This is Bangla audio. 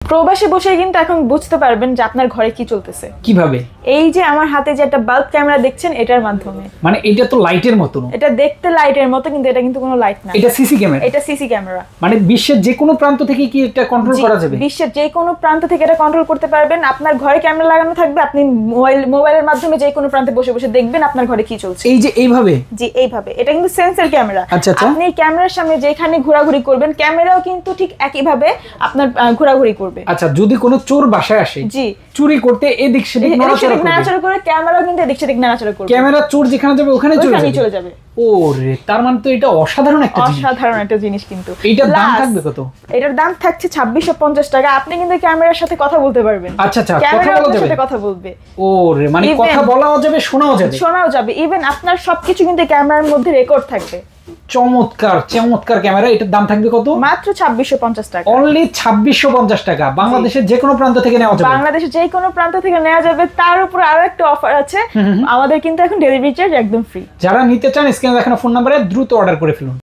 প্রবাসে বসে কিন্তু এখন বুঝতে পারবেন যে আপনার ঘরে কি চলতেছে। কিভাবে? এই যে আমার হাতে যে একটা বাল্ব ক্যামেরা দেখছেন এটার মাধ্যমে। মানে এটা তো লাইটের মতো না, এটা দেখতে লাইটের মতো কিন্তু এটা কিন্তু কোনো লাইট না, এটা সিসি ক্যামেরা। এটা সিসি ক্যামেরা। মানে বিশ্বের যে কোনো প্রান্ত থেকে কি এটা কন্ট্রোল করা যাবে? বিশ্বের যে কোনো প্রান্ত থেকে এটা কন্ট্রোল করতে পারবেন। আপনার ঘরে ক্যামেরা লাগানো থাকবে, আপনি মোবাইলের মাধ্যমে যে কোনো প্রান্তে বসে বসে দেখবেন আপনার ঘরে কি চলছে। এই যে এইভাবে? জি এইভাবে। এটা কিন্তু সেন্সর ক্যামেরা। আচ্ছা আচ্ছা। আপনি ক্যামেরার সামনে যেখানে ঘোরাঘুরি করবেন ক্যামেরাও কিন্তু ঠিক একই ভাবে আপনার ঘোরাঘুরি করবে। আচ্ছা, যদি কোনো চোর বাসায় আসে জি চুরি করতে এদিক সেদিক নাড়াচাড়া করে, ক্যামেরাও কিন্তু এদিক সেদিক নাড়াচাড়া করবে। ক্যামেরা চোর যেখানে যাবে ওখানে চলে যাবে। ওরে, তার মানে তো এটা অসাধারণ একটা জিনিস। অসাধারণ একটা জিনিস। কিন্তু এটার দাম থাকবে কত? এটার দাম থাকছে 2650 টাকা। আপনি কিন্তু ক্যামেরার সাথে কথা বলতে পারবেন। আচ্ছা আচ্ছা, কথা বলা যাবে, কথা বলবে। ওরে, মানে কথা বলাও যাবে, শোনাও যাবে। ইভেন আপনার সবকিছু কিন্তু ক্যামেরার মধ্যে রেকর্ড থাকবে। চমৎকার চমৎকার ক্যামেরা। এটার দাম থাকবে কত? মাত্র 2650 টাকা। অনলি 2650 টাকা। বাংলাদেশের যে কোনো প্রান্ত থেকে নেওয়া যাবে। বাংলাদেশের যে কোনো প্রান্ত থেকে নেওয়া যাবে। তার উপর আরো একটা অফার আছে, আমাদের কিন্তু এখন ডেলিভারি চার্জ একদম ফ্রি। যারা নিতে চান স্ক্রিনে দেখানো ফোন নম্বরে দ্রুত অর্ডার করে ফেলুন।